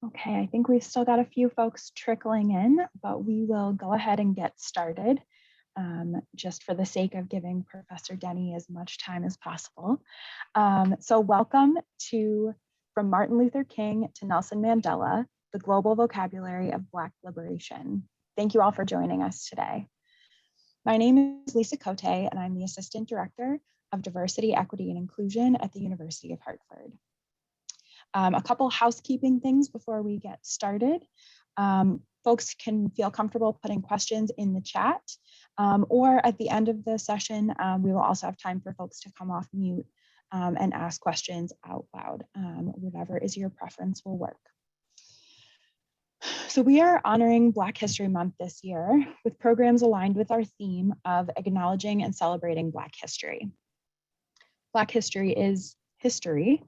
Okay, I think we've still got a few folks trickling in, but we will go ahead and get started just for the sake of giving Professor Dennie as much time as possible. So welcome to From Martin Luther King to Nelson Mandela, the Global Vocabulary of Black Liberation. Thank you all for joining us today. My name is Lisa Cote, and I'm the Assistant Director of Diversity, Equity, and Inclusion at the University of Hartford. A couple housekeeping things before we get started. Folks can feel comfortable putting questions in the chat, or at the end of the session, we will also have time for folks to come off mute and ask questions out loud. Whatever is your preference will work. So we are honoring Black History Month this year with programs aligned with our theme of acknowledging and celebrating Black history. Black history is history,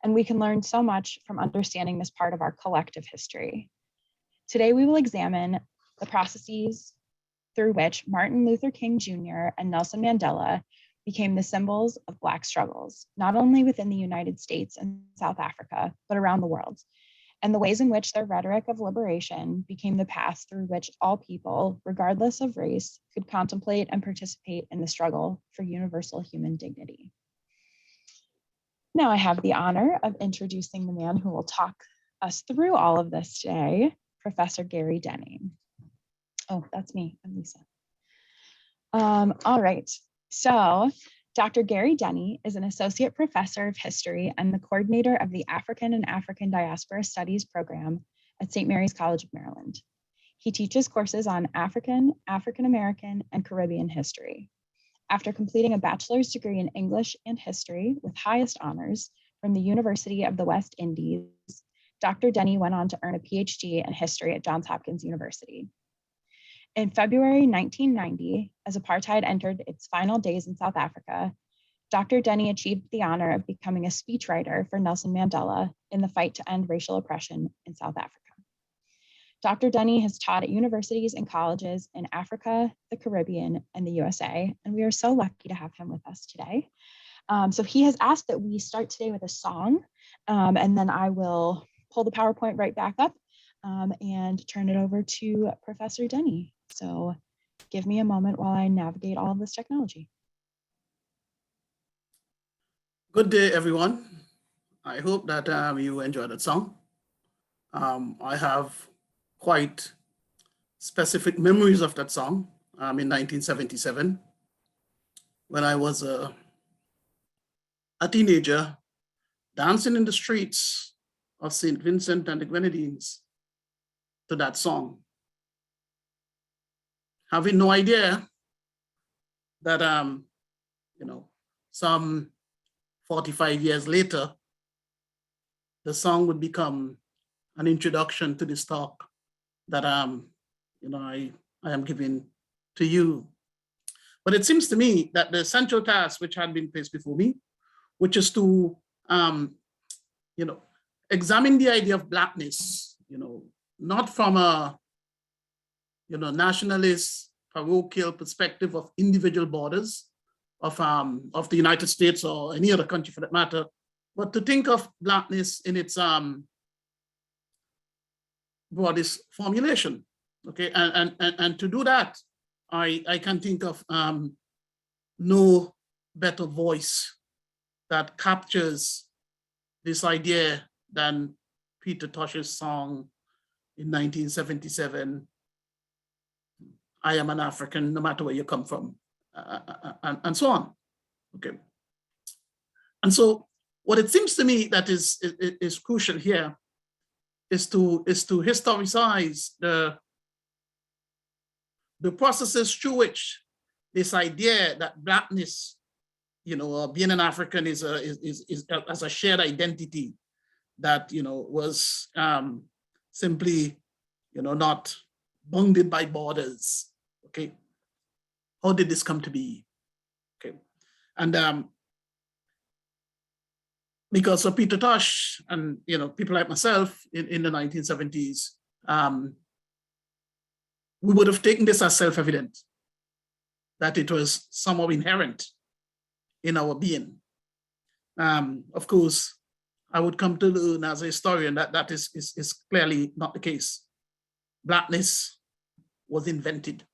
and we can learn so much from understanding this part of our collective history. Today, we will examine the processes through which Martin Luther King Jr. and Nelson Mandela became the symbols of Black struggles, not only within the United States and South Africa, but around the world, and the ways in which their rhetoric of liberation became the path through which all people, regardless of race, could contemplate and participate in the struggle for universal human dignity. Now I have the honor of introducing the man who will talk us through all of this today, Professor Garrey Dennie. Oh, that's me, I'm Lisa. All right, so Dr. Garrey Dennie is an associate professor of history and the coordinator of the African and African Diaspora Studies program at St. Mary's College of Maryland. He teaches courses on African, African American, and Caribbean history. After completing a bachelor's degree in English and history with highest honors from the University of the West Indies, Dr. Dennie went on to earn a PhD in history at Johns Hopkins University. In February 1990, as apartheid entered its final days in South Africa, Dr. Dennie achieved the honor of becoming a speechwriter for Nelson Mandela in the fight to end racial oppression in South Africa. Dr. Dennie has taught at universities and colleges in Africa, the Caribbean, and the USA, and we are so lucky to have him with us today. So he has asked that we start today with a song, and then I will pull the PowerPoint right back up and turn it over to Professor Dennie. So give me a moment while I navigate all of this technology. Good day, everyone. I hope that you enjoyed that song. I have quite specific memories of that song in 1977, when I was a teenager dancing in the streets of St. Vincent and the Grenadines to that song, having no idea that some 45 years later, the song would become an introduction to this talk that I am giving to you. But it seems to me that the central task which had been placed before me, which is to examine the idea of Blackness, not from a nationalist, parochial perspective of individual borders of the United States or any other country for that matter, but to think of Blackness in its broadest formulation. Okay, and to do that, I can think of no better voice that captures this idea than Peter Tosh's song in 1977, I am an African, no matter where you come from, and so on. Okay, and so what it seems to me that is crucial here is to historicize the processes through which this idea that Blackness, being an African is as a shared identity that was simply not bounded by borders. Okay, how did this come to be? Okay, and because of Peter Tosh and people like myself in the 1970s, we would have taken this as self-evident, that it was somehow inherent in our being. Of course, I would come to learn as a historian that that is clearly not the case. Blackness was invented,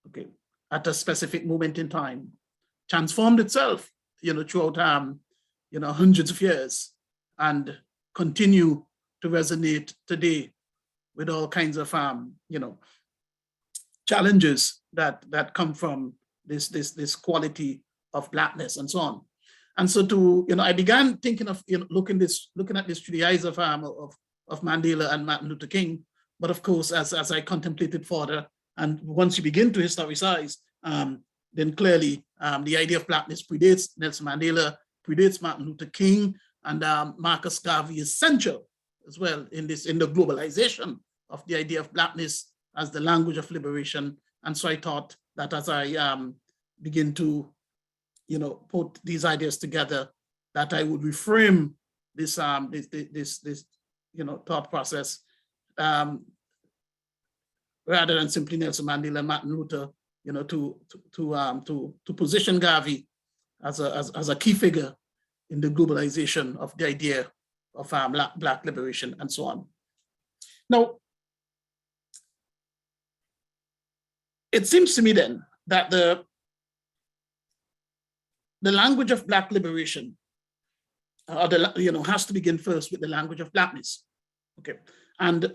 okay, at a specific moment in time, transformed itself, throughout, hundreds of years, and continue to resonate today with all kinds of, challenges that come from this quality of Blackness and so on. And so I began thinking of, looking at this through the eyes of Mandela and Martin Luther King. But of course, as I contemplated further, and once you begin to historicize, then clearly the idea of Blackness predates Nelson Mandela, predates Martin Luther King, and Marcus Garvey is essential as well in the globalization of the idea of Blackness as the language of liberation. And so I thought that as I begin to put these ideas together, that I would reframe this thought process, rather than simply Nelson Mandela and Martin Luther, to position Garvey as a key figure in the globalization of the idea of Black liberation and so on. Now, it seems to me then that the language of Black liberation, has to begin first with the language of Blackness. Okay, and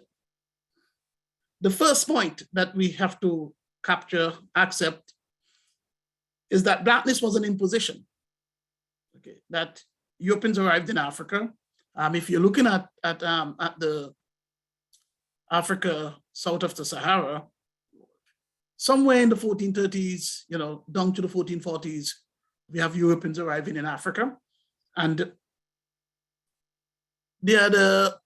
the first point that we have to accept, is that Blackness was an imposition. Okay, that Europeans arrived in Africa. If you're looking at the Africa south of the Sahara, somewhere in the 1430s, down to the 1440s, we have Europeans arriving in Africa, and they are the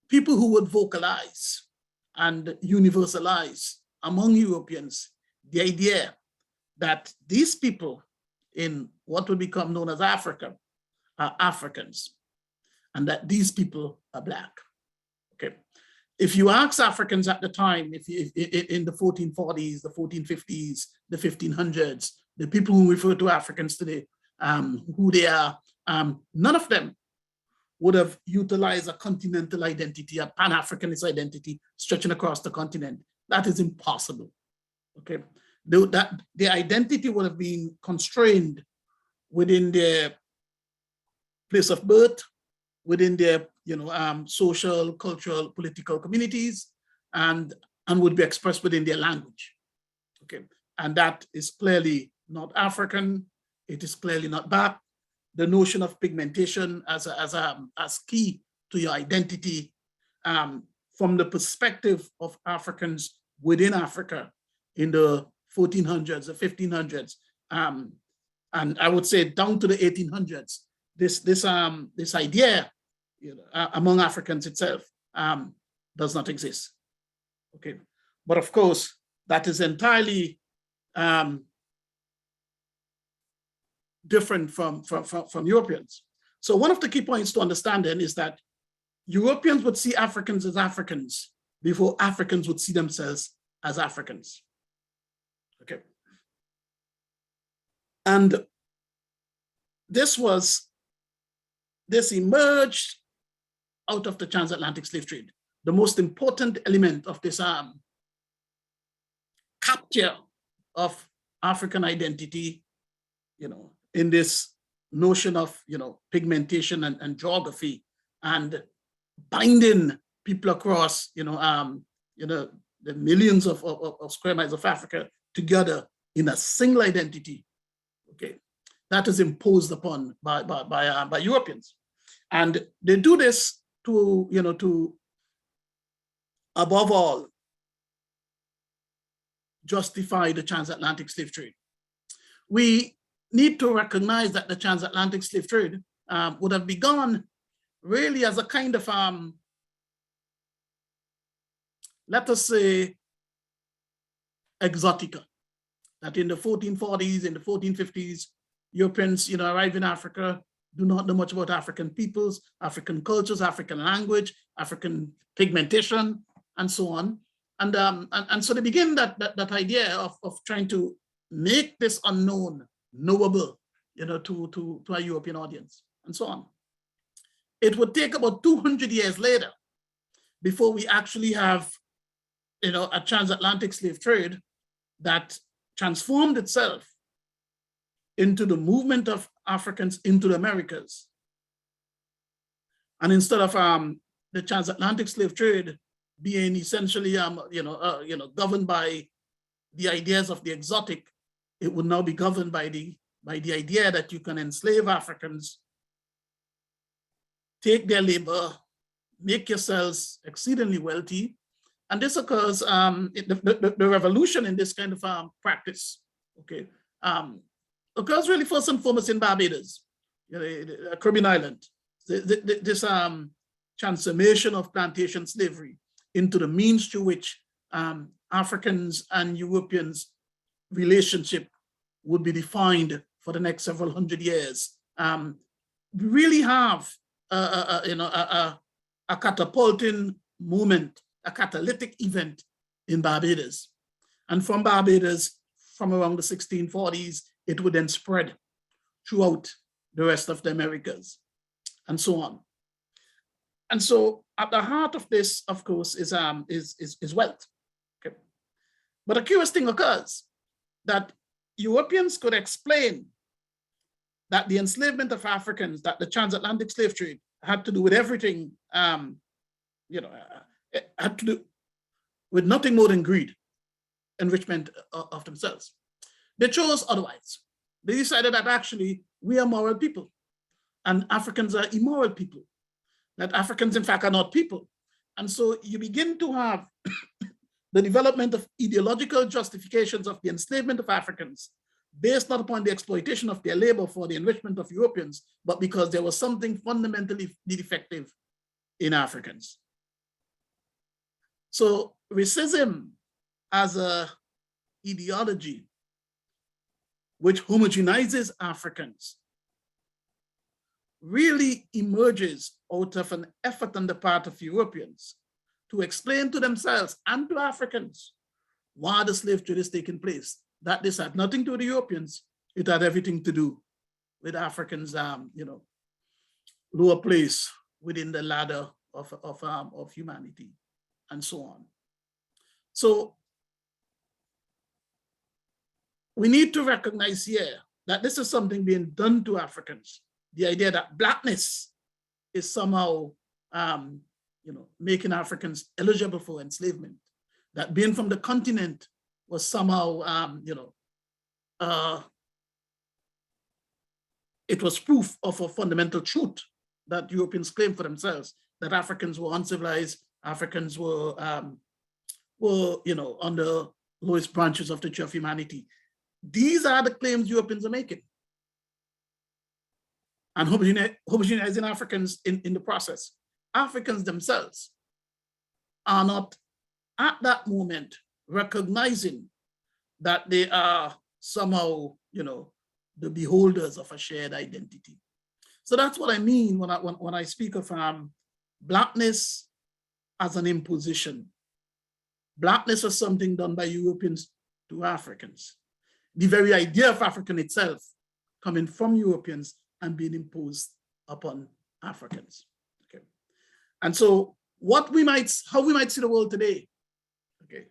people who would vocalize and universalize among Europeans the idea that these people in what would become known as Africa are Africans, and that these people are Black. Okay, if you ask Africans at the time, if in the 1440s, the 1450s, the 1500s, the people who refer to Africans today, who they are, none of them would have utilized a continental identity, a Pan-Africanist identity stretching across the continent. That is impossible. Okay, the identity would have been constrained within their place of birth, within their social, cultural, political communities, and would be expressed within their language. Okay, and that is clearly not African. It is clearly not Black. The notion of pigmentation as key to your identity, from the perspective of Africans within Africa in the 1400s, the 1500s, and I would say down to the 1800s, this idea among Africans itself does not exist. Okay, but of course that is entirely different from Europeans. So one of the key points to understand then is that Europeans would see Africans as Africans before Africans would see themselves as Africans. Okay. And this emerged out of the transatlantic slave trade. The most important element of this capture of African identity, in this notion of, pigmentation and geography, and binding people across, the millions of square miles of Africa together in a single identity. Okay, that is imposed upon by Europeans, and they do this to above all justify the transatlantic slave trade. We need to recognize that the transatlantic slave trade would have begun really as a kind of, let us say, exotica. That in the 1440s, in the 1450s, Europeans, arrive in Africa, do not know much about African peoples, African cultures, African language, African pigmentation, and so on. And so they begin that idea of trying to make this unknown knowable, to a European audience, and so on. it would take about 200 years later before we actually have, a transatlantic slave trade that transformed itself into the movement of Africans into the Americas. And instead of the transatlantic slave trade being essentially, governed by the ideas of the exotic, it would now be governed by the idea that you can enslave Africans, take their labor, make yourselves exceedingly wealthy. And this occurs, the revolution in this kind of practice, okay, occurs really first and foremost in Barbados, a Caribbean island. This transformation of plantation slavery into the means through which Africans and Europeans' relationship would be defined for the next several hundred years. We really have a catapulting moment, a catalytic event in Barbados. And from Barbados, from around the 1640s, it would then spread throughout the rest of the Americas, and so on. And so at the heart of this, of course, is wealth. Okay. But a curious thing occurs, that Europeans could explain that the enslavement of Africans, that the transatlantic slave trade had to do with everything, it had to do with nothing more than greed, enrichment of themselves. They chose otherwise. They decided that actually we are moral people and Africans are immoral people, that Africans in fact are not people. And so you begin to have the development of ideological justifications of the enslavement of Africans based not upon the exploitation of their labor for the enrichment of Europeans, but because there was something fundamentally defective in Africans. So racism as an ideology which homogenizes Africans really emerges out of an effort on the part of Europeans to explain to themselves and to Africans why the slave trade is taking place. That this had nothing to do with the Europeans, it had everything to do with Africans, lower place within the ladder of humanity, and so on. So we need to recognize here that this is something being done to Africans. The idea that Blackness is somehow, making Africans eligible for enslavement, that being from the continent was somehow, it was proof of a fundamental truth that Europeans claimed for themselves, that Africans were uncivilized, Africans were on the lowest branches of the tree of humanity. These are the claims Europeans are making, and homogenizing Africans in the process. Africans themselves are not at that moment recognizing that they are somehow, the beholders of a shared identity. So that's what I mean when I speak of Blackness as an imposition. Blackness was something done by Europeans to Africans. The very idea of African itself coming from Europeans and being imposed upon Africans. Okay. And so how we might see the world today, okay,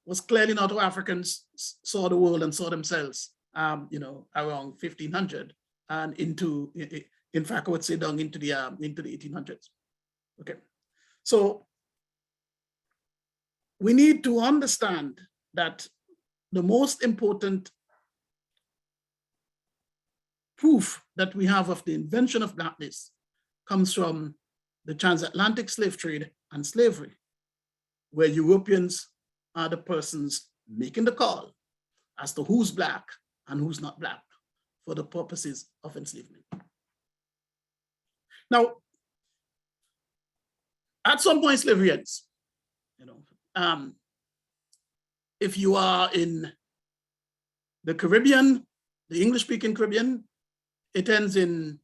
was clearly not how Africans saw the world and saw themselves, around 1500 and into, in fact, I would say down into the 1800s. Okay. So we need to understand that the most important proof that we have of the invention of Blackness comes from the transatlantic slave trade and slavery, where Europeans are the persons making the call as to who's Black and who's not Black for the purposes of enslavement. Now, at some point, slavery ends. If you are in the Caribbean, the English-speaking Caribbean, it ends in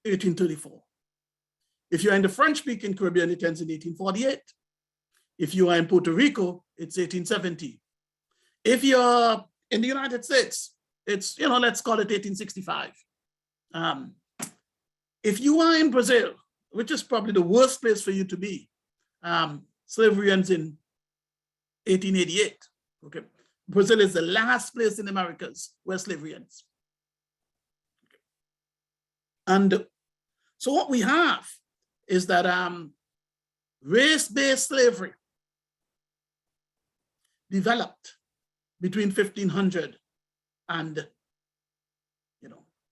1834. If you're in the French-speaking Caribbean, it ends in 1848. If you are in Puerto Rico, it's 1870. If you're in the United States, it's, let's call it 1865. If you are in Brazil, which is probably the worst place for you to be. Slavery ends in 1888. Okay, Brazil is the last place in the Americas where slavery ends. And so what we have is that race-based slavery developed between 1500 and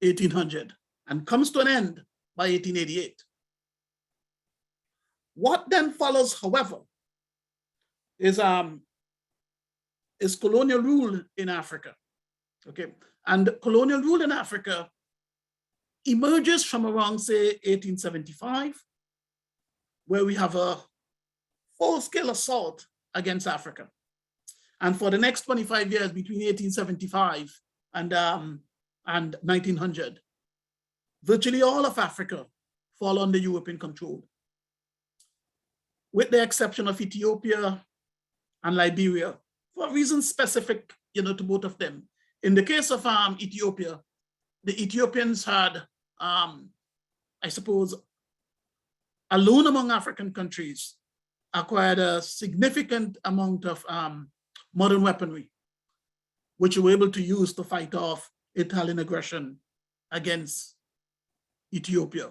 1800 and comes to an end by 1888. What then follows, however, is colonial rule in Africa. Okay, and colonial rule in Africa emerges from around, say, 1875, where we have a full-scale assault against Africa. And for the next 25 years, between 1875 and 1900, virtually all of Africa fall under European control, with the exception of Ethiopia and Liberia, for reasons specific, to both of them. In the case of Ethiopia, the Ethiopians had, I suppose, alone among African countries, acquired a significant amount of modern weaponry, which we were able to use to fight off Italian aggression against Ethiopia.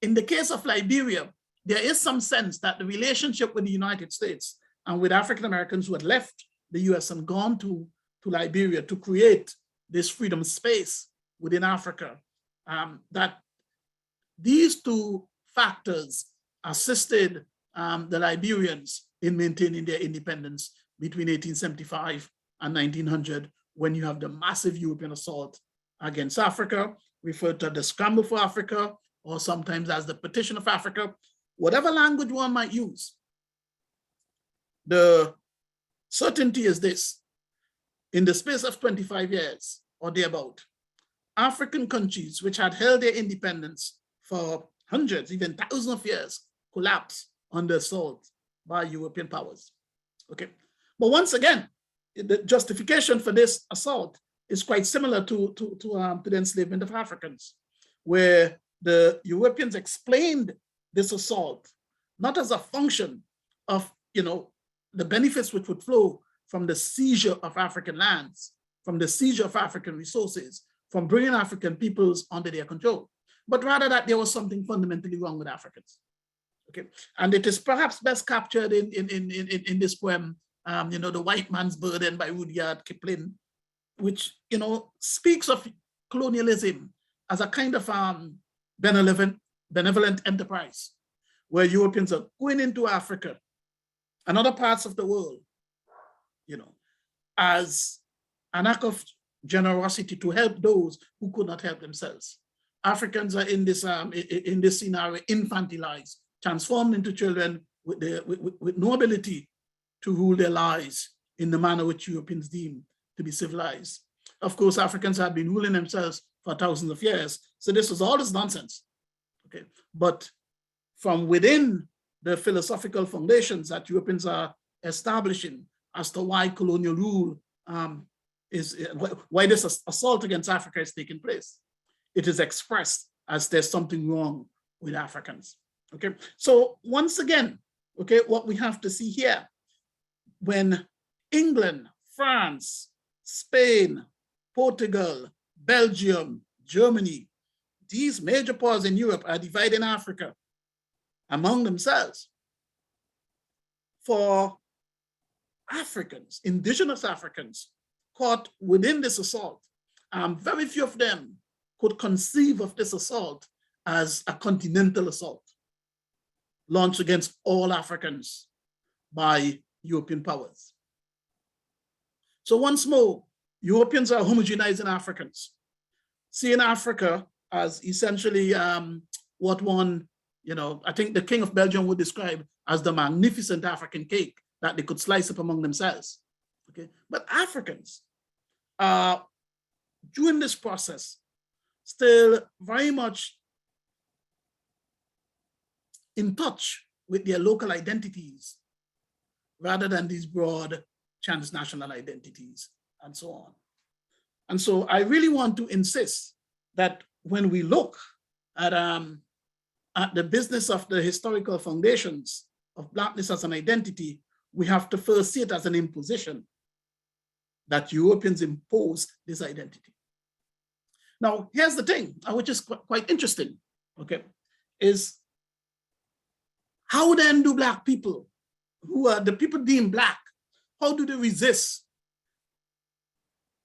In the case of Liberia, there is some sense that the relationship with the United States and with African Americans who had left the US and gone to Liberia to create this freedom space within Africa, that these two factors assisted the Liberians in maintaining their independence between 1875 and 1900, when you have the massive European assault against Africa, referred to as the Scramble for Africa, or sometimes as the Partition of Africa, whatever language one might use. The certainty is this: in the space of 25 years or thereabout, African countries which had held their independence for hundreds, even thousands of years, collapsed under assault by European powers. Okay, but once again, the justification for this assault is quite similar to the enslavement of Africans, where the Europeans explained this assault not as a function of the benefits which would flow from the seizure of African lands, from the seizure of African resources, from bringing African peoples under their control, but rather that there was something fundamentally wrong with Africans. Okay, and it is perhaps best captured in this poem, The White Man's Burden by Rudyard Kipling, which speaks of colonialism as a kind of benevolent enterprise, where Europeans are going into Africa and other parts of the world, as an act of generosity to help those who could not help themselves. Africans are in this scenario infantilized, transformed into children with no ability to rule their lives in the manner which Europeans deem to be civilized. Of course, Africans have been ruling themselves for thousands of years, so this was all this nonsense. Okay, but from within the philosophical foundations that Europeans are establishing as to why colonial rule why this assault against Africa is taking place, it is expressed as there's something wrong with Africans. Okay, so once again, okay, what we have to see here, when England, France, Spain, Portugal, Belgium, Germany, these major powers in Europe are dividing Africa among themselves, for Africans, indigenous Africans caught within this assault, very few of them could conceive of this assault as a continental assault launched against all Africans by European powers. So once more, Europeans are homogenizing Africans, seeing Africa as essentially what one, I think the King of Belgium would describe as the magnificent African cake that they could slice up among themselves. Okay, but Africans are, during this process, still very much in touch with their local identities rather than these broad transnational identities and so on. And so I really want to insist that when we look at at the business of the historical foundations of Blackness as an identity, we have to first see it as an imposition that Europeans imposed this identity. Now, here's the thing, which is quite interesting, okay, is how then do Black people, who are the people deemed Black, how do they resist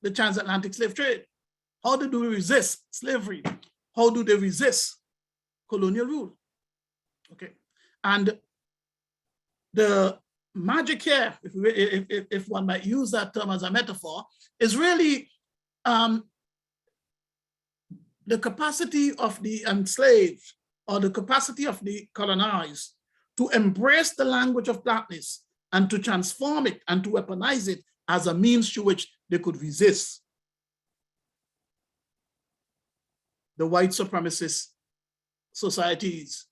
the transatlantic slave trade? How do they resist slavery? How do they resist colonial rule? Okay, and the magic here, if one might use that term as a metaphor, is really the capacity of the enslaved or the capacity of the colonized to embrace the language of Blackness and to transform it and to weaponize it as a means through which they could resist the white supremacist societies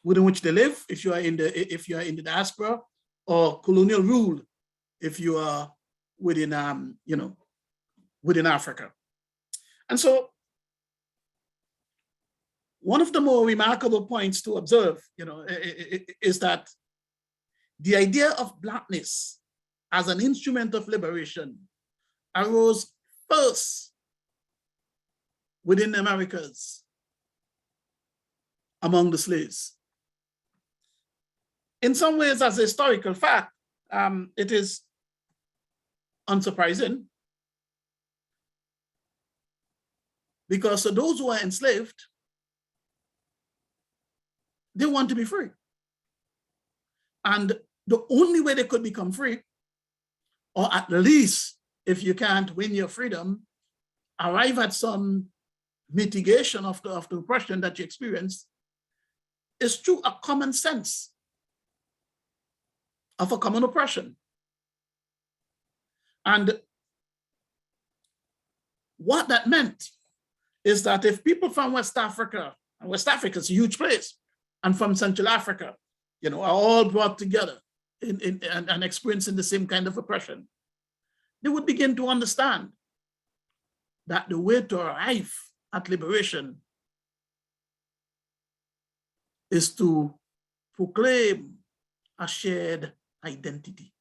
within which they live, if you are in the diaspora, or colonial rule, if you are within within Africa. And so, one of the more remarkable points to observe, is that the idea of Blackness as an instrument of liberation arose first within the Americas among the slaves. In some ways, as a historical fact, it is unsurprising, because for those who are enslaved, they want to be free. And the only way they could become free, or at least if you can't win your freedom, arrive at some mitigation of the oppression that you experienced, is through a common sense of a common oppression. And what that meant is that if people from West Africa, and West Africa is a huge place, and from Central Africa, are all brought together and experiencing the same kind of oppression, they would begin to understand that the way to arrive at liberation is to proclaim a shared identity.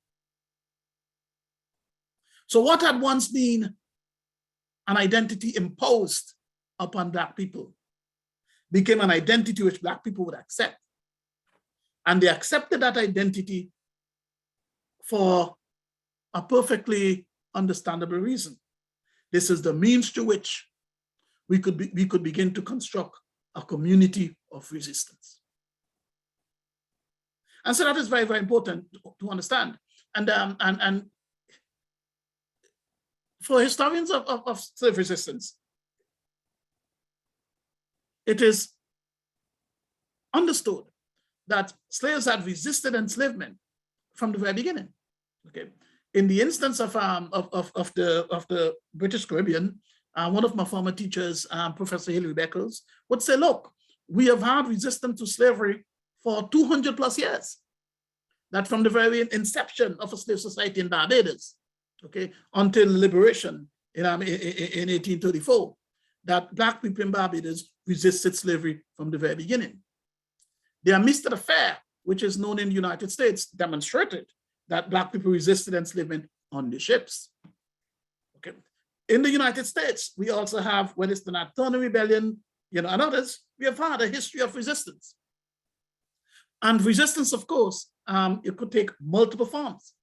So what had once been an identity imposed upon Black people became an identity which Black people would accept. And they accepted that identity for a perfectly understandable reason. This is the means through which we could begin to construct a community of resistance. And so that is very, very important to understand. And for historians of slave resistance, it is understood that slaves had resisted enslavement from the very beginning. Okay, in the instance of the British Caribbean, one of my former teachers, Professor Hilary Beckles, would say, "Look, we have had resistance to slavery for 200 plus years. That from the very inception of a slave society in Barbados, okay, until liberation in 1834, that Black people in Barbados resisted slavery from the very beginning. The Amistad Affair, which is known in the United States, demonstrated that Black people resisted enslavement on the ships. Okay. In the United States, we also have, when it's the Nat Turner Rebellion, and others, we have had a history of resistance. And resistance, of course, it could take multiple forms.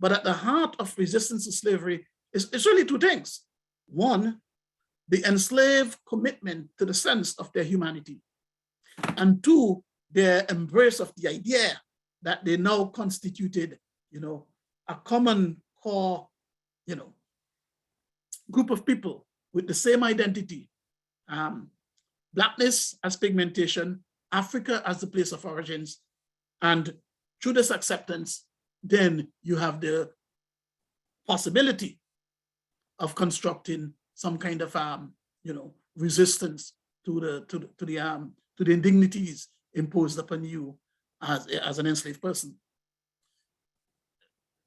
But at the heart of resistance to slavery is really two things. One, the enslaved commitment to the sense of their humanity. And two, their embrace of the idea that they now constituted, a common core, group of people with the same identity. Blackness as pigmentation, Africa as the place of origins. And through this acceptance, then you have the possibility of constructing some kind of, resistance to the indignities imposed upon you as an enslaved person.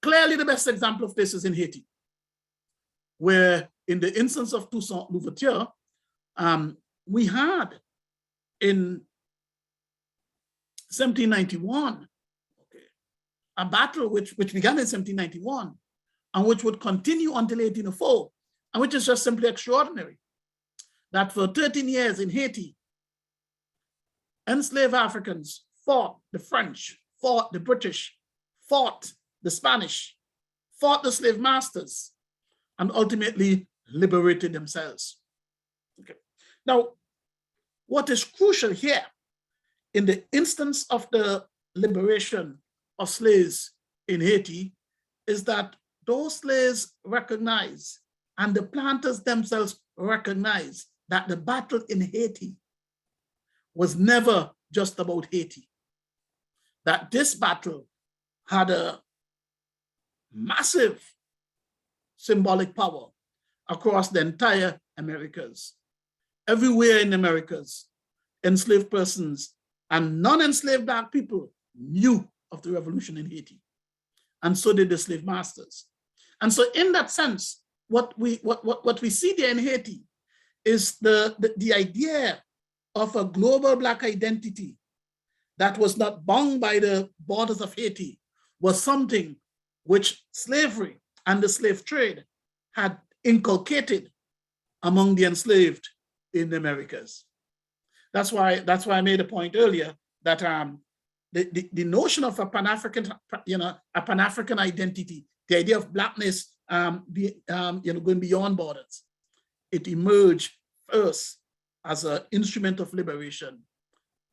Clearly, the best example of this is in Haiti, where in the instance of Toussaint Louverture, we had in 1791, okay, a battle which began in 1791 and which would continue until 1804, and which is just simply extraordinary, that for 13 years in Haiti, enslaved Africans fought the French, fought the British, fought the Spanish, fought the slave masters, and ultimately liberated themselves. Okay. Now, what is crucial here in the instance of the liberation of slaves in Haiti is that those slaves recognize, and the planters themselves recognize, that the battle in Haiti was never just about Haiti. That this battle had a massive symbolic power across the entire Americas. Everywhere in the Americas, enslaved persons and non-enslaved Black people knew of the revolution in Haiti. And so did the slave masters. And so in that sense, what we see there in Haiti is the idea of a global Black identity that was not bound by the borders of Haiti, was something which slavery and the slave trade had inculcated among the enslaved in the Americas. That's why I made a point earlier that the notion of a Pan-African, a Pan-African identity, the idea of Blackness, going beyond borders, it emerged first as an instrument of liberation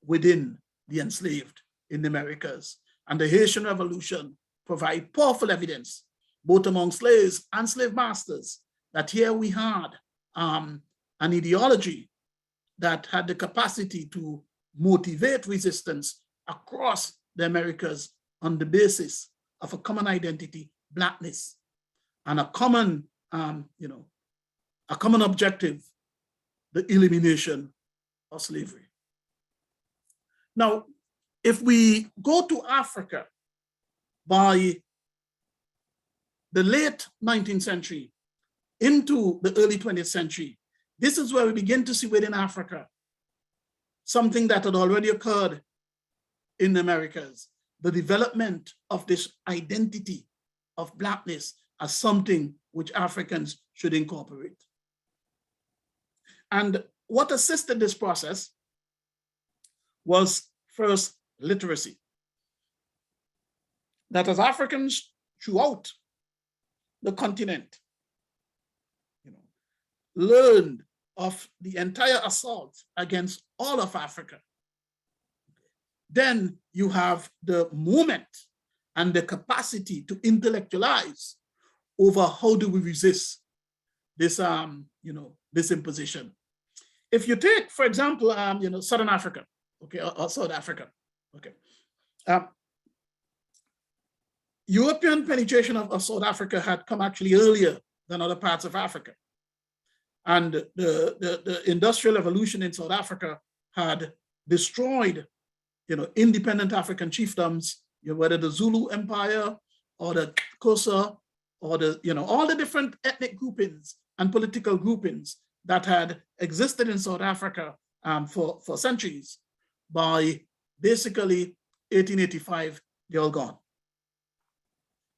within the enslaved in the Americas. And the Haitian Revolution provide powerful evidence, both among slaves and slave masters, that here we had an ideology that had the capacity to motivate resistance across the Americas on the basis of a common identity, Blackness, and a common objective, the elimination of slavery. Now, if we go to Africa by the late 19th century into the early 20th century, this is where we begin to see within Africa something that had already occurred in the Americas, the development of this identity of Blackness as something which Africans should incorporate. And what assisted this process was first literacy. That as Africans throughout the continent learned of the entire assault against all of Africa, then you have the moment and the capacity to intellectualize over how do we resist this, this imposition. If you take, for example, Southern Africa, okay, or South Africa, okay. European penetration of South Africa had come actually earlier than other parts of Africa. And the industrial revolution in South Africa had destroyed, independent African chiefdoms, whether the Zulu Empire or the Xhosa or all the different ethnic groupings and political groupings that had existed in South Africa for centuries. By basically 1885, they're all gone.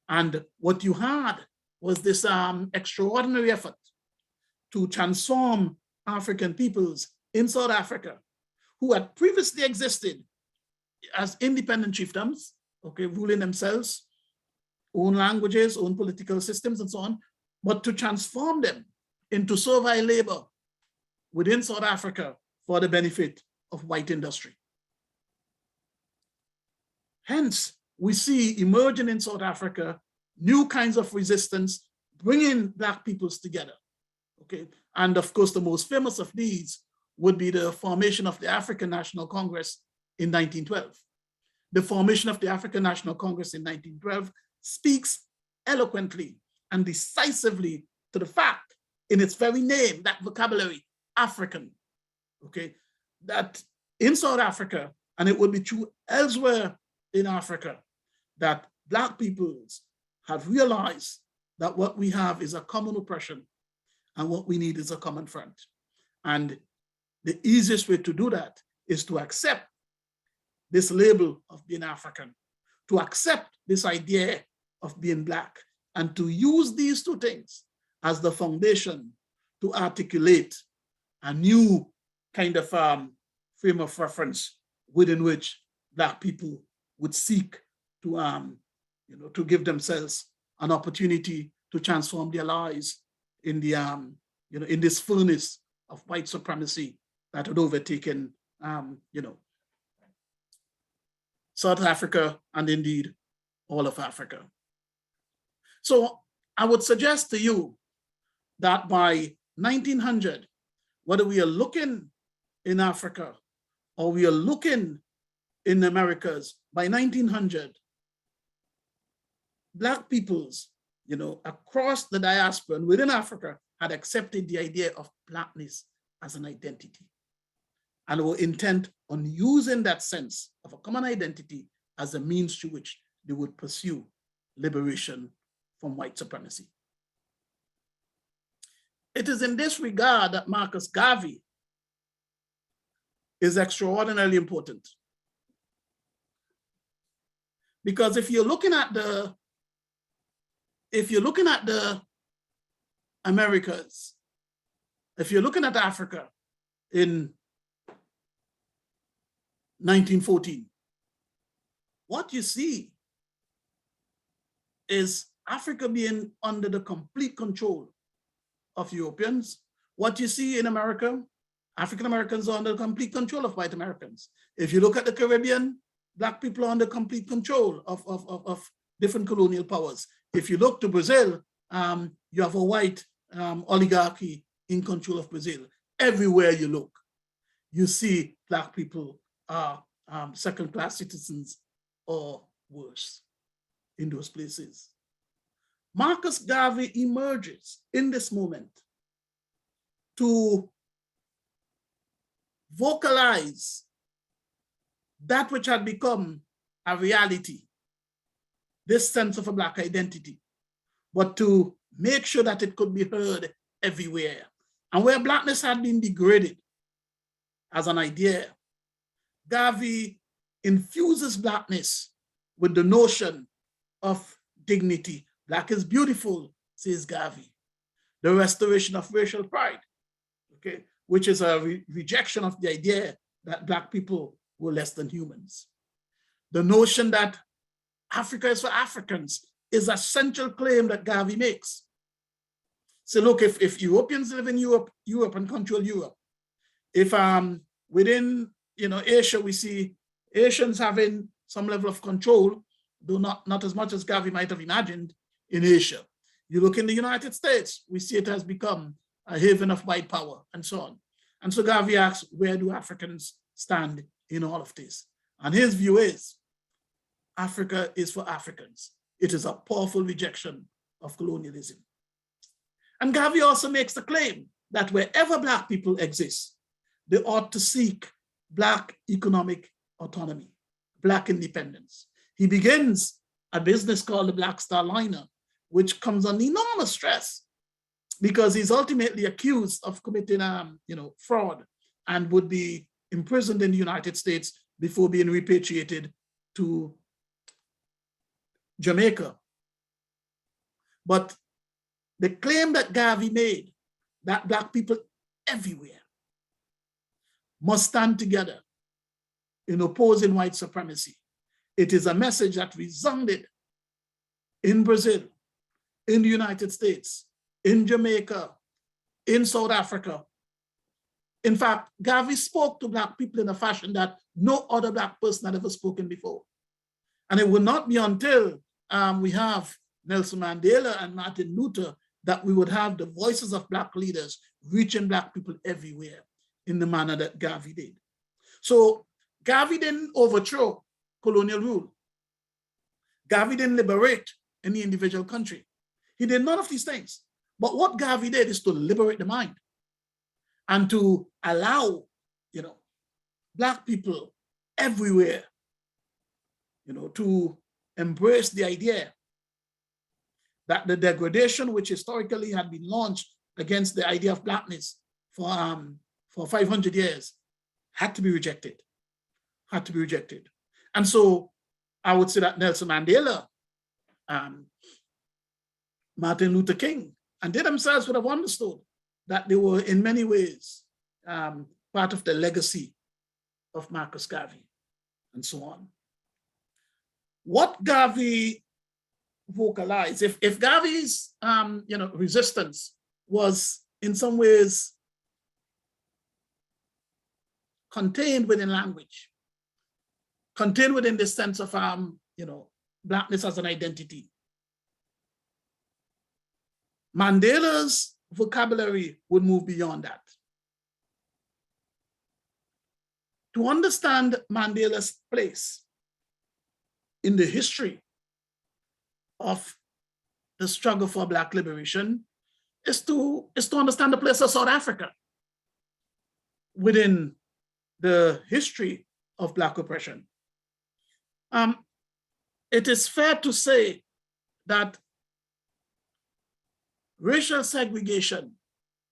And what you had was this extraordinary effort to transform African peoples in South Africa who had previously existed as independent chiefdoms, okay, ruling themselves, own languages, own political systems, and so on, but to transform them into servile labor within South Africa for the benefit of white industry. Hence, we see emerging in South Africa new kinds of resistance, bringing Black peoples together. Okay, and of course, the most famous of these would be the formation of the African National Congress in 1912. The formation of the African National Congress in 1912 speaks eloquently and decisively to the fact, in its very name, that vocabulary, African, okay, that in South Africa, and it would be true elsewhere in Africa, that Black peoples have realized that what we have is a common oppression and what we need is a common front. And the easiest way to do that is to accept this label of being African, to accept this idea of being Black, and to use these two things as the foundation to articulate a new kind of frame of reference within which Black people would seek to, to give themselves an opportunity to transform their lives in the, in this furnace of white supremacy that had overtaken, South Africa and indeed all of Africa. So I would suggest to you that by 1900, whether we are looking in Africa or we are looking in the Americas, by 1900, Black peoples, across the diaspora and within Africa had accepted the idea of Blackness as an identity, and were intent on using that sense of a common identity as a means through which they would pursue liberation from white supremacy. It is in this regard that Marcus Garvey is extraordinarily important. Because if you're looking at the Americas, if you're looking at Africa in 1914, what you see is Africa being under the complete control of Europeans. What you see in America, African Americans are under complete control of white Americans. If you look at the Caribbean, Black people are under complete control of different colonial powers. If you look to Brazil, you have a white oligarchy in control of Brazil. Everywhere you look, you see Black people are second-class citizens or worse in those places. Marcus Garvey emerges in this moment to vocalize that which had become a reality, this sense of a Black identity, but to make sure that it could be heard everywhere. And where Blackness had been degraded as an idea, Garvey infuses Blackness with the notion of dignity. Black is beautiful, says Garvey. The restoration of racial pride, okay, which is a rejection of the idea that Black people were less than humans. The notion that Africa is for Africans is a central claim that Garvey makes. So look, if Europeans live in Europe and control Europe, if within Asia we see Asians having some level of control, though not as much as Garvey might have imagined in Asia. You look in the United States, we see it has become a haven of white power and so on. And so Garvey asks, where do Africans stand in all of this? And his view is, Africa is for Africans. It is a powerful rejection of colonialism. And Garvey also makes the claim that wherever Black people exist, they ought to seek Black economic autonomy, Black independence. He begins a business called the Black Star Liner, which comes under enormous stress because he's ultimately accused of committing fraud and would be imprisoned in the United States before being repatriated to Jamaica. But the claim that Garvey made, that Black people everywhere must stand together in opposing white supremacy. It is a message that resounded in Brazil, in the United States, in Jamaica, in South Africa. In fact, Garvey spoke to Black people in a fashion that no other Black person had ever spoken before. And it will not be until we have Nelson Mandela and Martin Luther that we would have the voices of Black leaders reaching Black people everywhere in the manner that Garvey did. So Garvey didn't overthrow colonial rule. Garvey didn't liberate any individual country. He did none of these things. But what Garvey did is to liberate the mind and to allow, Black people everywhere, to embrace the idea that the degradation which historically had been launched against the idea of Blackness for 500 years had to be rejected, And so I would say that Nelson Mandela, Martin Luther King, and they themselves would have understood that they were in many ways part of the legacy of Marcus Garvey and so on. What Garvey vocalized, if Garvey's resistance was in some ways contained within language, contained within the sense of Blackness as an identity, Mandela's vocabulary would move beyond that. To understand Mandela's place in the history of the struggle for Black liberation is to understand the place of South Africa within the history of Black oppression. It is fair to say that racial segregation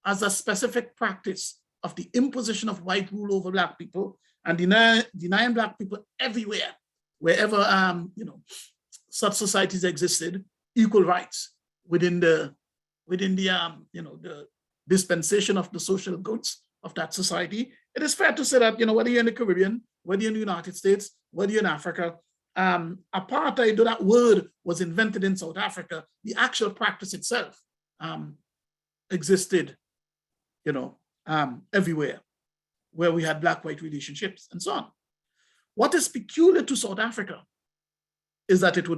as a specific practice of the imposition of white rule over Black people and denying Black people everywhere, wherever such societies existed, equal rights within the dispensation of the social goods of that society. It is fair to say that whether you're in the Caribbean, whether you're in the United States, whether you're in Africa, apartheid, though that word was invented in South Africa, the actual practice itself existed, everywhere where we had Black-white relationships and so on. What is peculiar to South Africa is that it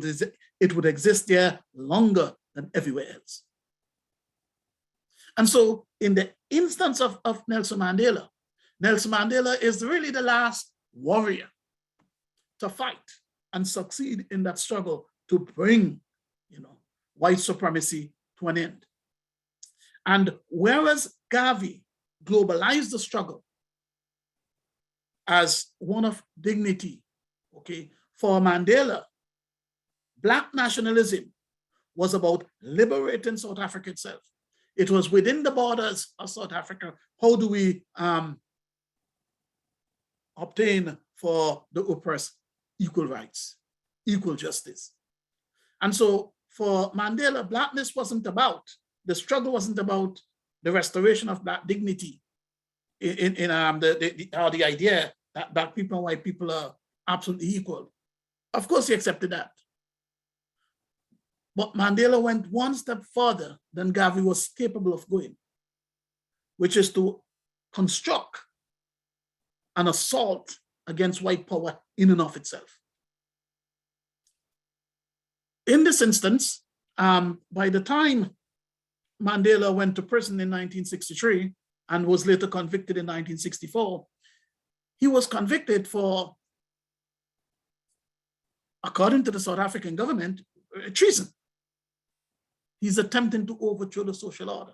would exist there longer than everywhere else. And so in the instance of Nelson Mandela is really the last warrior to fight and succeed in that struggle to bring, white supremacy to an end. And whereas Garvey globalized the struggle as one of dignity, for Mandela, Black nationalism was about liberating South Africa itself. It was within the borders of South Africa. How do we obtain for the oppressed equal rights, equal justice? And so for Mandela, Blackness wasn't about, the struggle wasn't about the restoration of Black dignity in the idea that Black people and white people are absolutely equal. Of course, he accepted that. But Mandela went one step further than Garvey was capable of going, which is to construct an assault against white power in and of itself. In this instance, by the time Mandela went to prison in 1963 and was later convicted in 1964, he was convicted for, according to the South African government, treason. He's attempting to overthrow the social order.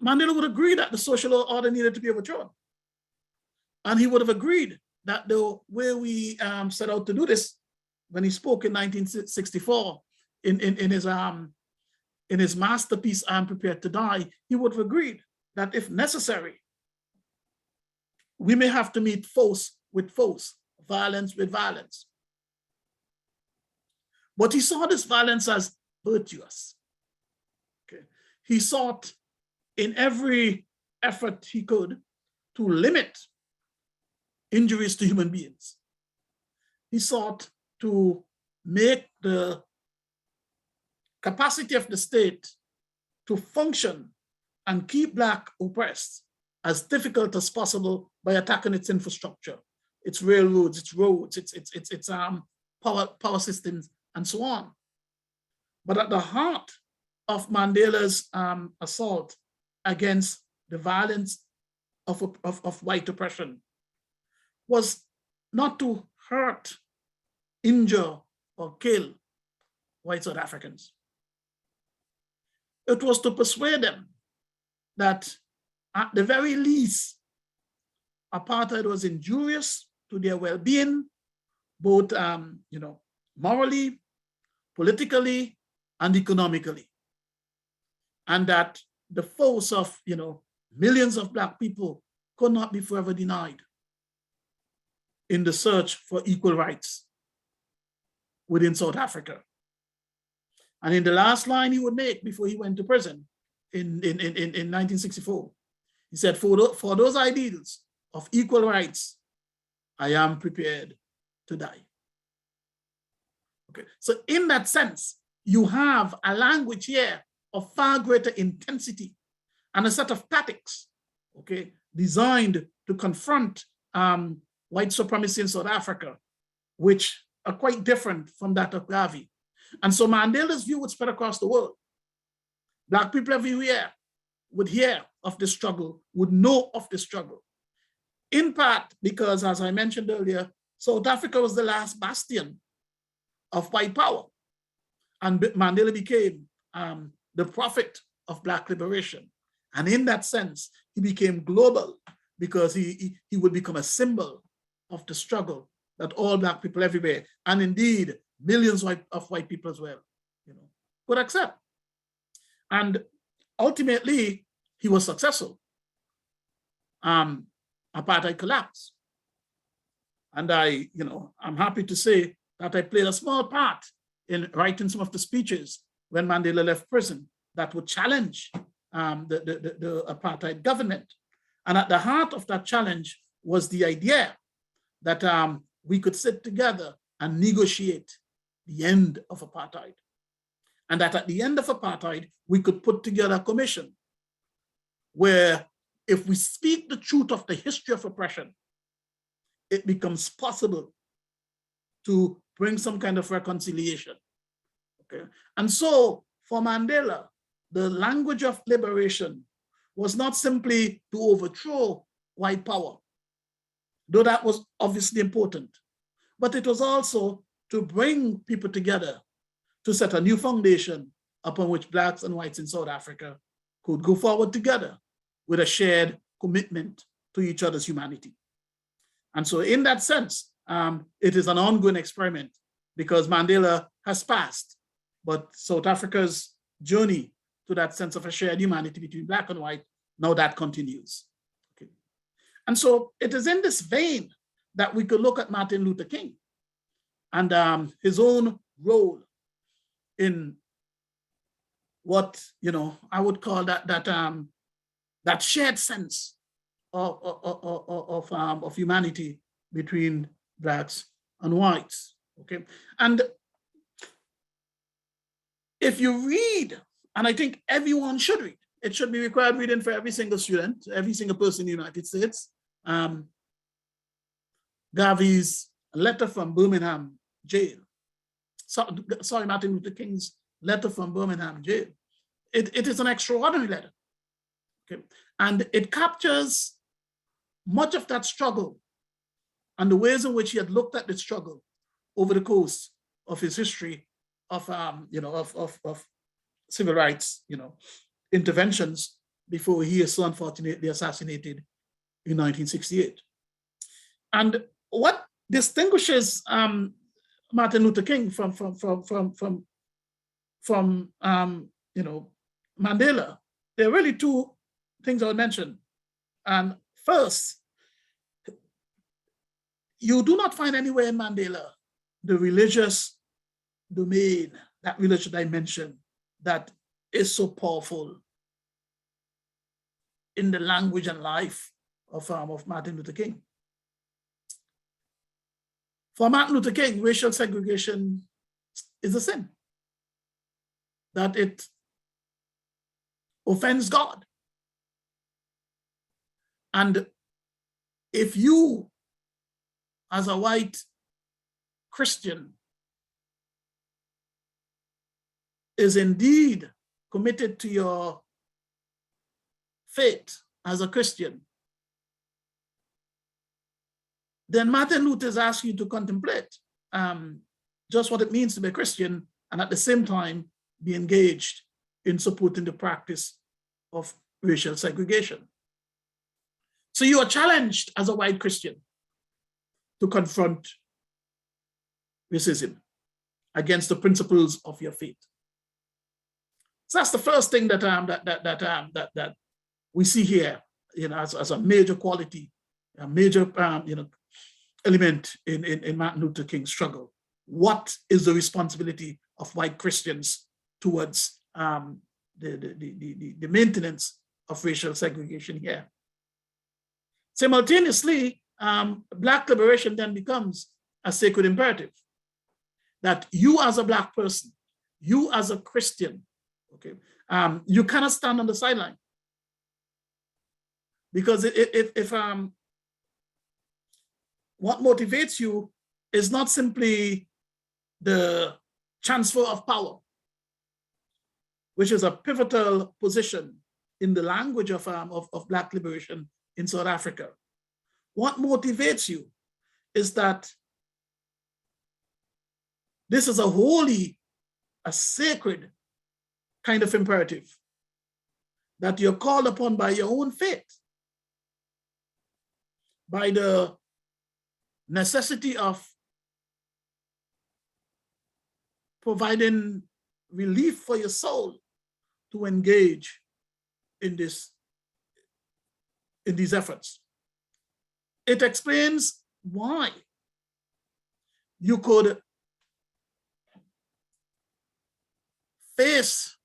Mandela would agree that the social order needed to be overthrown. And he would have agreed that the way we set out to do this, when he spoke in 1964 in his masterpiece, I'm Prepared to Die, he would have agreed that if necessary, we may have to meet force with force, violence with violence. But he saw this violence as virtuous. He sought in every effort he could to limit injuries to human beings. He sought to make the capacity of the state to function and keep Black oppressed as difficult as possible by attacking its infrastructure, its railroads, its roads, its power systems, and so on. But at the heart of Mandela's assault against the violence of white oppression was not to hurt, injure, or kill white South Africans. It was to persuade them that at the very least, apartheid was injurious to their well-being, both morally, politically, and economically. And that the force of millions of Black people could not be forever denied. in the search for equal rights within South Africa. And in the last line he would make before he went to prison in 1964, he said, for those ideals of equal rights, I am prepared to die. Okay, so in that sense, you have a language here of far greater intensity and a set of tactics, okay, designed to confront white supremacy in South Africa, which are quite different from that of Garvey. And so Mandela's view would spread across the world. Black people everywhere would hear of the struggle, would know of the struggle. In part because, as I mentioned earlier, South Africa was the last bastion of white power. And Mandela became the prophet of Black liberation. And in that sense, he became global because he would become a symbol of the struggle that all Black people everywhere, and indeed millions of white people as well, would accept. And ultimately, he was successful. Apartheid collapsed. And I'm happy to say that I played a small part in writing some of the speeches when Mandela left prison that would challenge the apartheid government. And at the heart of that challenge was the idea that we could sit together and negotiate the end of apartheid. And that at the end of apartheid, we could put together a commission where if we speak the truth of the history of oppression, it becomes possible to bring some kind of reconciliation. Okay? And so for Mandela, the language of liberation was not simply to overthrow white power, though that was obviously important, but it was also to bring people together to set a new foundation upon which Blacks and whites in South Africa could go forward together with a shared commitment to each other's humanity. And so in that sense, it is an ongoing experiment because Mandela has passed, but South Africa's journey to that sense of a shared humanity between Black and white, now that continues. Okay. And so it is in this vein that we could look at Martin Luther King and his own role in what I would call that shared sense of humanity between Blacks and whites. Okay, and if you read, and I think everyone should read, it should be required reading for every single student, every single person in the United States. Garvey's letter from Birmingham jail. Sorry, Martin Luther King's letter from Birmingham jail. It is an extraordinary letter. Okay? And it captures much of that struggle and the ways in which he had looked at the struggle over the course of his history of civil rights, interventions before he is so unfortunately assassinated in 1968. And what distinguishes Martin Luther King from Mandela, there are really two things I would mention. And first, you do not find anywhere in Mandela the religious domain, that religious dimension that is so powerful in the language and life of Martin Luther King. For Martin Luther King, racial segregation is a sin, that it offends God. And if you, as a white Christian, is indeed committed to your faith as a Christian, then Martin Luther is asking you to contemplate just what it means to be a Christian and at the same time be engaged in supporting the practice of racial segregation. So you are challenged as a white Christian to confront racism against the principles of your faith. So that's the first thing that we see here, as a major quality, a major element in Martin Luther King's struggle. What is the responsibility of white Christians towards the maintenance of racial segregation here? Simultaneously, Black liberation then becomes a sacred imperative that you as a Black person, you as a Christian, okay, you cannot stand on the sideline. Because if what motivates you is not simply the transfer of power, which is a pivotal position in the language of Black liberation in South Africa. What motivates you is that this is a holy, a sacred kind of imperative that you're called upon by your own faith, by the necessity of providing relief for your soul to engage in these efforts. It explains why you could face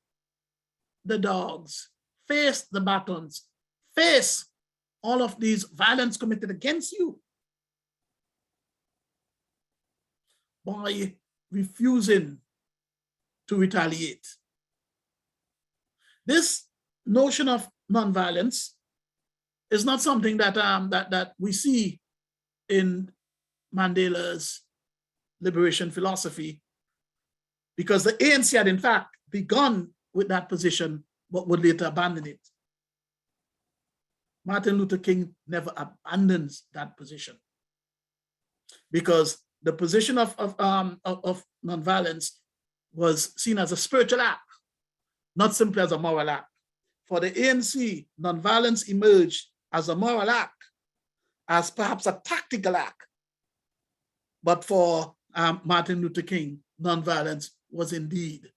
the dogs, face the batons, face all of these violence committed against you by refusing to retaliate. This notion of nonviolence is not something that that we see in Mandela's liberation philosophy, because the ANC had in fact begun with that position, but would later abandon it. Martin Luther King never abandons that position, because the position of nonviolence was seen as a spiritual act, not simply as a moral act. For the ANC, nonviolence emerged as a moral act, as perhaps a tactical act. But for Martin Luther King, nonviolence was indeed,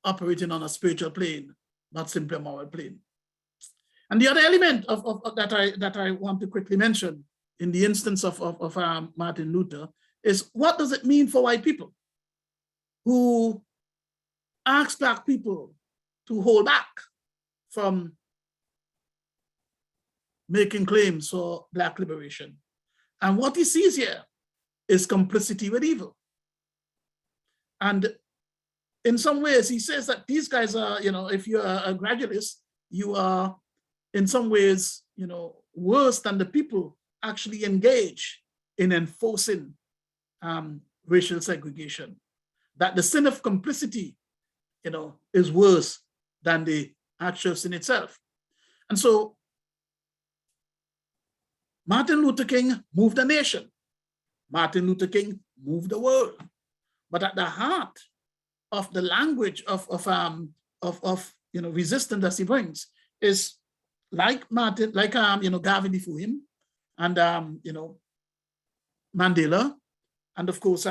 operating on a spiritual plane, not simply a moral plane. And the other element of that I want to quickly mention in the instance of Martin Luther is, what does it mean for white people who ask Black people to hold back from making claims for Black liberation? And what he sees here is complicity with evil. And in some ways, he says that these guys are, if you're a gradualist, you are in some ways, worse than the people actually engage in enforcing racial segregation. That the sin of complicity, is worse than the actual sin itself. And so Martin Luther King moved a nation. Martin Luther King moved the world. But at the heart of the language of resistance that he brings is like Martin, Garvey before him, and Mandela, and of course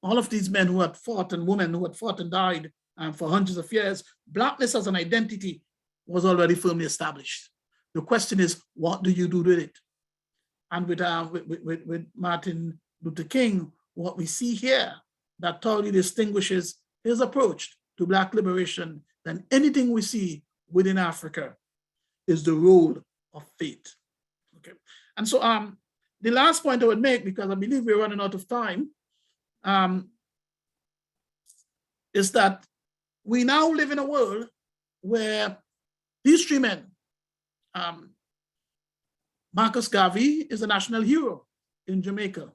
all of these men who had fought and women who had fought and died for hundreds of years. Blackness as an identity was already firmly established. The question is, what do you do with it? And with Martin Luther King, what we see here that totally distinguishes his approach to Black liberation than anything we see within Africa is the role of faith. Okay, and so the last point I would make, because I believe we're running out of time, is that we now live in a world where these three men, Marcus Garvey is a national hero in Jamaica.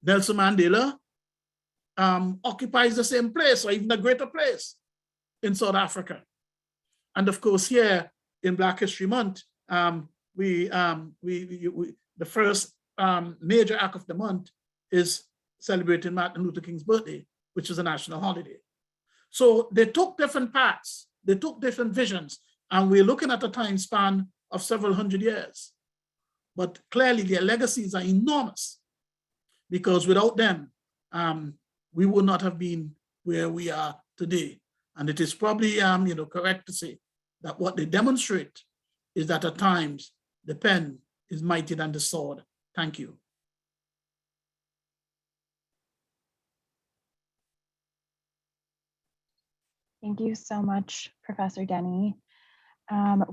Nelson Mandela occupies the same place, or even a greater place, in South Africa. And of course, here in Black History Month, the first major act of the month is celebrating Martin Luther King's birthday, which is a national holiday. So they took different paths, they took different visions, and we're looking at a time span of several hundred years. But clearly their legacies are enormous, because without them, we would not have been where we are today. And it is probably correct to say that what they demonstrate is that at times the pen is mightier than the sword. Thank you. Thank you so much, Professor Dennie.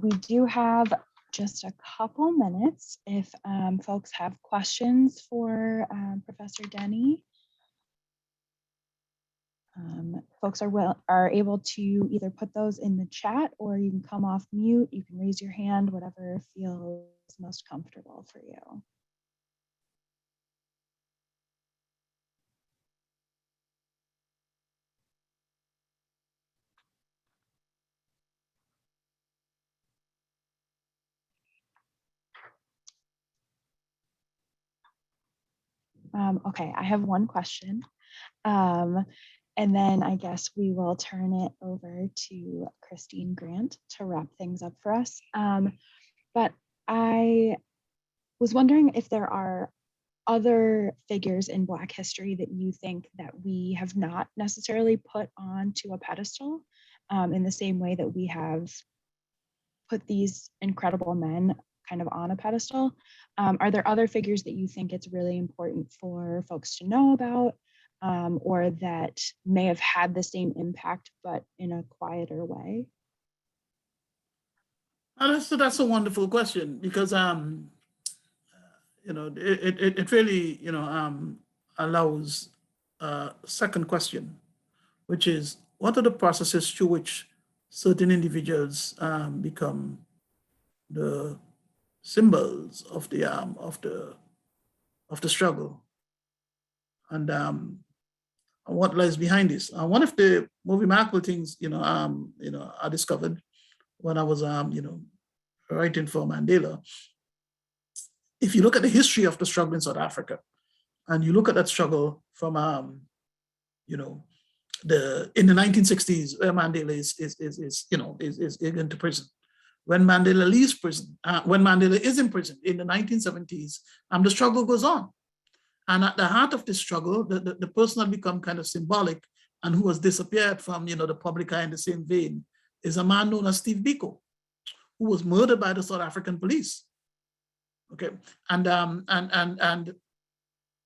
We do have just a couple minutes if folks have questions for Professor Dennie. Folks are able to either put those in the chat, or you can come off mute, you can raise your hand, whatever feels most comfortable for you. Okay, I have one question. And then I guess we will turn it over to Christine Grant to wrap things up for us. But I was wondering if there are other figures in Black history that you think that we have not necessarily put onto a pedestal in the same way that we have put these incredible men kind of on a pedestal. Are there other figures that you think it's really important for folks to know about, or that may have had the same impact but in a quieter way? That's a wonderful question, because you know, it really, you know, allows a second question, which is, what are the processes through which certain individuals become the symbols of the struggle, and what lies behind this? One of the more remarkable things, you know, I discovered when I was, you know, writing for Mandela. If you look at the history of the struggle in South Africa, and you look at that struggle from, you know, in the 1960s, where Mandela is into prison. When Mandela leaves prison, when Mandela is in prison in the 1970s, the struggle goes on. And at the heart of this struggle, the person that become kind of symbolic and who has disappeared from, you know, the public eye in the same vein is a man known as Steve Biko, who was murdered by the South African police. Okay, and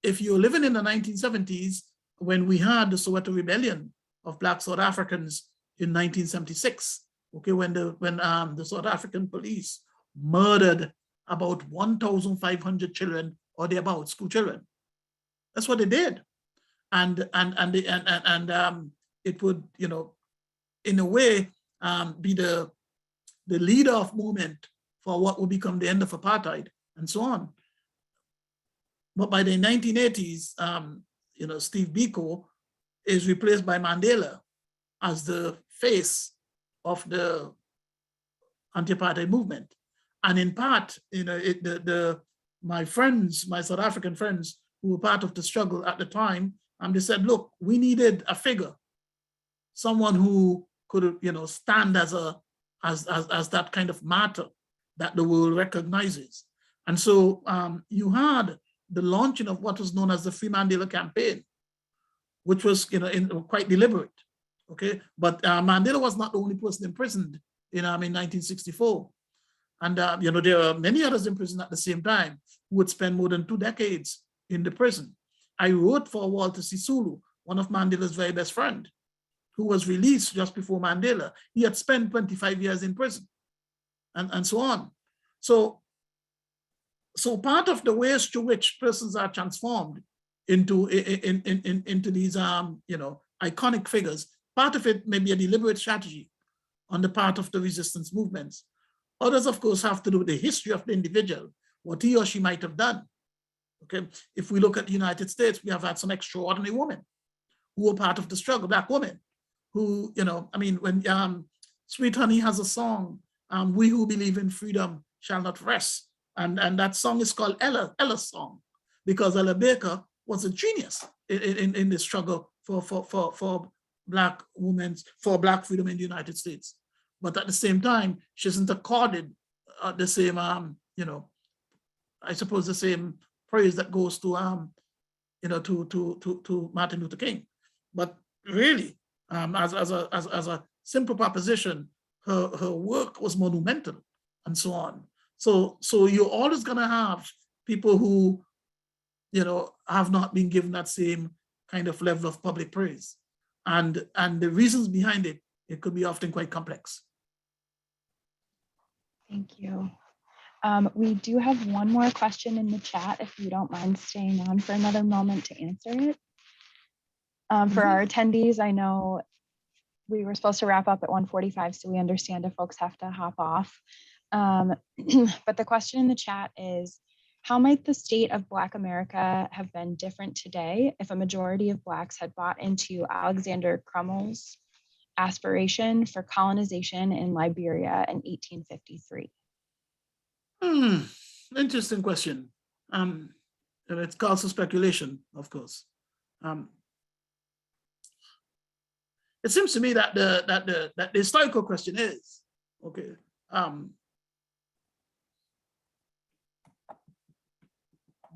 if you're living in the 1970s, when we had the Soweto Rebellion of Black South Africans in 1976, okay, when the South African police murdered about 1,500 children or thereabouts, school children. That's what they did, and it would, you know, in a way, be the leader of movement for what would become the end of apartheid and so on. But by the 1980s, you know, Steve Biko is replaced by Mandela as the face of the anti-apartheid movement. And in part, you know, my friends, my South African friends who were part of the struggle at the time, they said, look, we needed a figure, someone who could, you know, stand as that kind of martyr that the world recognizes. And so you had the launching of what was known as the Free Mandela campaign, which was, you know, quite deliberate. Okay, but Mandela was not the only person imprisoned in 1964, and you know, there are many others in prison at the same time who would spend more than 2 decades in the prison. I wrote for Walter Sisulu, one of Mandela's very best friend, who was released just before Mandela. He had spent 25 years in prison, and so on. So part of the ways through which persons are transformed into these you know, iconic figures, part of it may be a deliberate strategy on the part of the resistance movements. Others, of course, have to do with the history of the individual, what he or she might have done. Okay, if we look at the United States, we have had some extraordinary women who were part of the struggle, Black women, who, you know, I mean, when Sweet Honey has a song, "We who believe in freedom shall not rest," and that song is called Ella's song, because Ella Baker was a genius in the struggle for Black women, for Black freedom in the United States. But at the same time, she isn't accorded the same, you know, I suppose the same praise that goes to, you know, to Martin Luther King. But really, as a simple proposition, her work was monumental, and so on. So you're always going to have people who, have not been given that same kind of level of public praise. And the reasons behind it, it could be often quite complex. Thank you. We do have one more question in the chat, if you don't mind staying on for another moment to answer it. For our attendees, I know we were supposed to wrap up at 1:45, so we understand if folks have to hop off. But the question in the chat is, how might the state of Black America have been different today if a majority of Blacks had bought into Alexander Cromwell's aspiration for colonization in Liberia in 1853? Interesting question. And it's called speculation, of course. It seems to me that the historical question is, okay,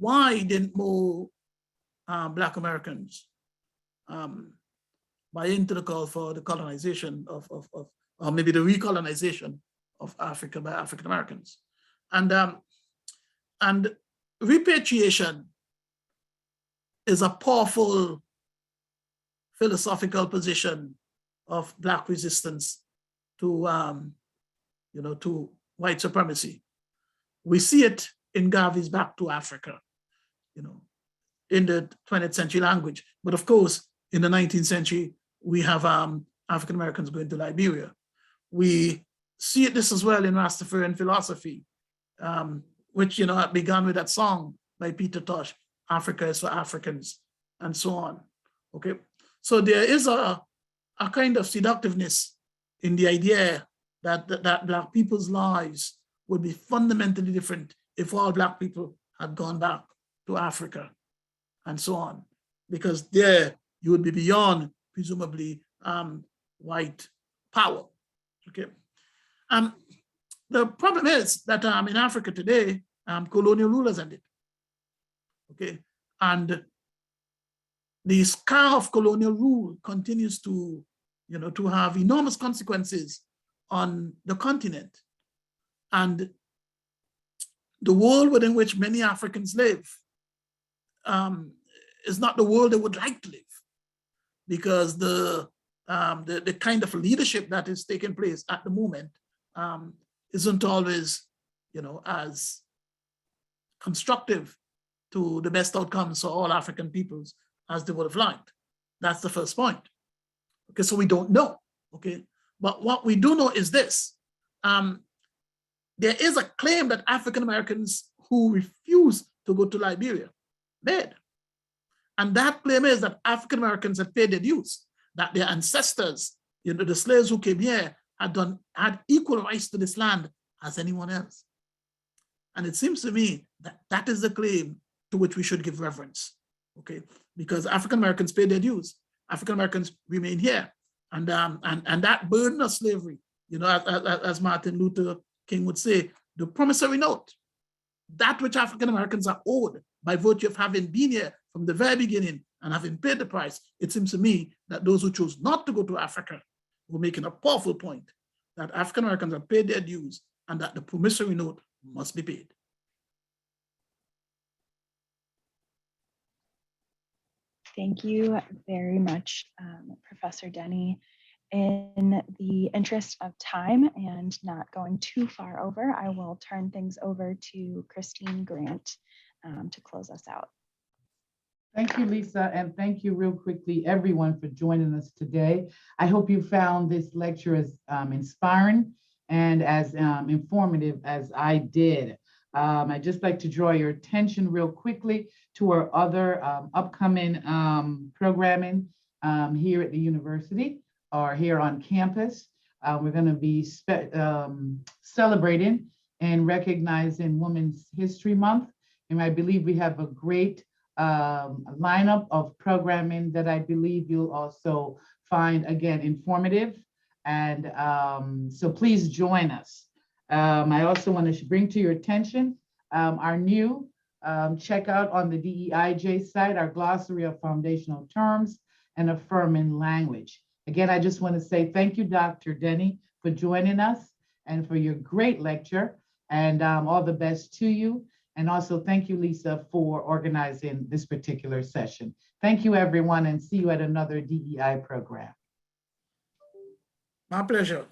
why didn't more Black Americans buy into the call for the colonization or maybe the recolonization of Africa by African Americans? And repatriation is a powerful philosophical position of Black resistance to, to white supremacy. We see it in Garvey's Back to Africa, in the 20th century language. But of course, in the 19th century, we have African Americans going to Liberia. We see this as well in Rastafarian philosophy, which began with that song by Peter Tosh, "Africa is for Africans," and so on. Okay, so there is a kind of seductiveness in the idea that Black people's lives would be fundamentally different if all Black people had gone back to Africa, and so on, because there you would be beyond, presumably, white power. Okay. The problem is that in Africa today, colonial rulers ended. Okay, and the scar of colonial rule continues to, to have enormous consequences on the continent. And the world within which many Africans live is not the world they would like to live, because the kind of leadership that is taking place at the moment isn't always, as constructive to the best outcomes for all African peoples as they would have liked. That's the first point. Okay, so we don't know. Okay, but what we do know is this: there is a claim that African Americans who refuse to go to Liberia did, and that claim is that African Americans had paid their dues, that their ancestors, the slaves who came here, had equal rights to this land as anyone else. And it seems to me that that is the claim to which we should give reverence, okay? Because African Americans paid their dues. African Americans remain here, and that burden of slavery, as Martin Luther King would say, the promissory note, that which African Americans are owed by virtue of having been here from the very beginning and having paid the price. It seems to me that those who chose not to go to Africa were making a powerful point that African Americans have paid their dues and that the promissory note must be paid. Thank you very much, Professor Dennie. In the interest of time and not going too far over, I will turn things over to Christine Grant to close us out. Thank you, Lisa, and thank you real quickly, everyone, for joining us today. I hope you found this lecture as inspiring and as informative as I did. I'd just like to draw your attention real quickly to our other upcoming programming here at the university or here on campus. We're going to be celebrating and recognizing Women's History Month. And I believe we have a great lineup of programming that I believe you'll also find, again, informative. And so please join us. I also want to bring to your attention our new checkout on the DEIJ site, our glossary of foundational terms and affirming language. Again, I just want to say thank you, Dr. Dennie, for joining us. and for your great lecture. And all the best to you. And also thank you, Lisa, for organizing this particular session. Thank you, everyone, and see you at another DEI program. My pleasure.